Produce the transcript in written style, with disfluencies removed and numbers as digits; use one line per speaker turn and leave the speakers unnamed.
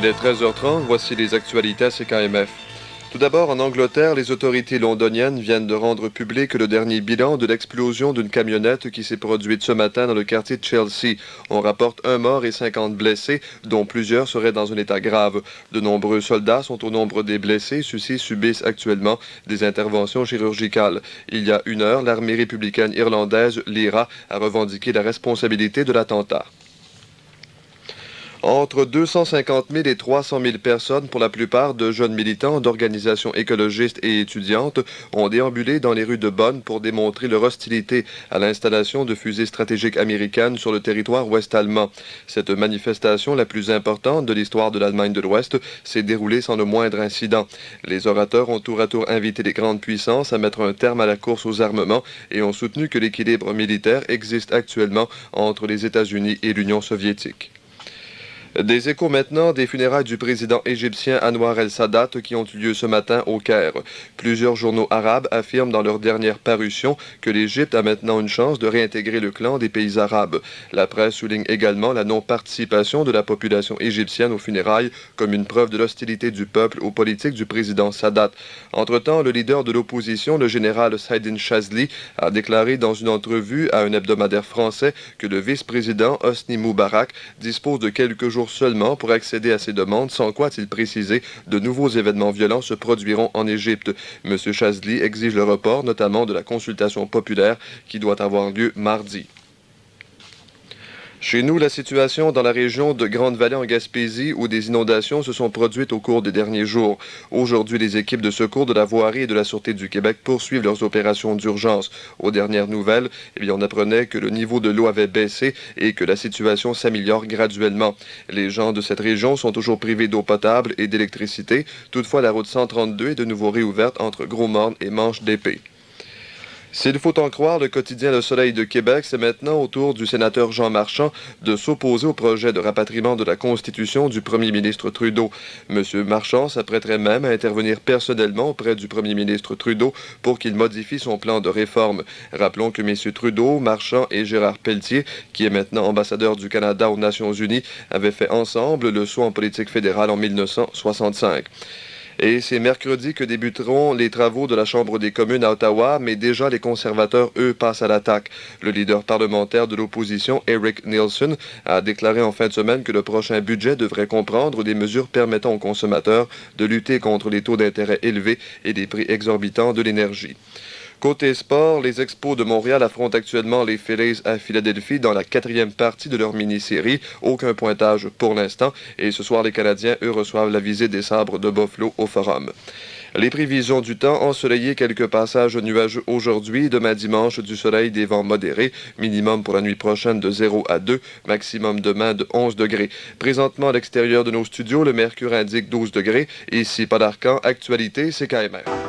Il est 13h30, voici les actualités à CKMF. Tout d'abord, en Angleterre, les autorités londoniennes viennent de rendre public le dernier bilan de l'explosion d'une camionnette qui s'est produite ce matin dans le quartier de Chelsea. On rapporte un mort et 50 blessés, dont plusieurs seraient dans un état grave. De nombreux soldats sont au nombre des blessés. Ceux-ci subissent actuellement des interventions chirurgicales. Il y a une heure, l'armée républicaine irlandaise, l'IRA, a revendiqué la responsabilité de l'attentat. Entre 250 000 et 300 000 personnes, pour la plupart de jeunes militants d'organisations écologistes et étudiantes, ont déambulé dans les rues de Bonn pour démontrer leur hostilité à l'installation de fusées stratégiques américaines sur le territoire ouest-allemand. Cette manifestation, la plus importante de l'histoire de l'Allemagne de l'Ouest, s'est déroulée sans le moindre incident. Les orateurs ont tour à tour invité les grandes puissances à mettre un terme à la course aux armements et ont soutenu que l'équilibre militaire existe actuellement entre les États-Unis et l'Union soviétique. Des échos maintenant des funérailles du président égyptien Anwar el-Sadat qui ont eu lieu ce matin au Caire. Plusieurs journaux arabes affirment dans leur dernière parution que l'Égypte a maintenant une chance de réintégrer le clan des pays arabes. La presse souligne également la non-participation de la population égyptienne aux funérailles comme une preuve de l'hostilité du peuple aux politiques du président Sadat. Entre-temps, le leader de l'opposition, le général Saïdine Chazli, a déclaré dans une entrevue à un hebdomadaire français que le vice-président Hosni Moubarak dispose de quelques jours seulement pour accéder à ces demandes, sans quoi, a-t-il précisé, de nouveaux événements violents se produiront en Égypte. M. Chazli exige le report, notamment de la consultation populaire qui doit avoir lieu mardi. Chez nous, la situation dans la région de Grande-Vallée en Gaspésie, où des inondations se sont produites au cours des derniers jours. Aujourd'hui, les équipes de secours de la Voirie et de la Sûreté du Québec poursuivent leurs opérations d'urgence. Aux dernières nouvelles, on apprenait que le niveau de l'eau avait baissé et que la situation s'améliore graduellement. Les gens de cette région sont toujours privés d'eau potable et d'électricité. Toutefois, la route 132 est de nouveau réouverte entre Gros-Morne et Manche-d'Épée. S'il faut en croire le quotidien Le Soleil de Québec, c'est maintenant au tour du sénateur Jean Marchand de s'opposer au projet de rapatriement de la Constitution du premier ministre Trudeau. M. Marchand s'apprêterait même à intervenir personnellement auprès du premier ministre Trudeau pour qu'il modifie son plan de réforme. Rappelons que M. Trudeau, Marchand et Gérard Pelletier, qui est maintenant ambassadeur du Canada aux Nations unies, avaient fait ensemble le saut en politique fédérale en 1965. Et c'est mercredi que débuteront les travaux de la Chambre des communes à Ottawa, mais déjà les conservateurs, eux, passent à l'attaque. Le leader parlementaire de l'opposition, Eric Nielsen, a déclaré en fin de semaine que le prochain budget devrait comprendre des mesures permettant aux consommateurs de lutter contre les taux d'intérêt élevés et des prix exorbitants de l'énergie. Côté sport, les Expos de Montréal affrontent actuellement les Phillies à Philadelphie dans la 4e partie de leur mini-série. Aucun pointage pour l'instant. Et ce soir, les Canadiens, eux, reçoivent la visite des Sabres de Buffalo au Forum. Les prévisions du temps, ensoleillé, quelques passages nuageux aujourd'hui. Demain dimanche, du soleil, des vents modérés. Minimum pour la nuit prochaine de 0 à 2. Maximum demain de 11 degrés. Présentement, à l'extérieur de nos studios, le mercure indique 12 degrés. Ici, pas d'Arcan. Actualité, c'est KMR.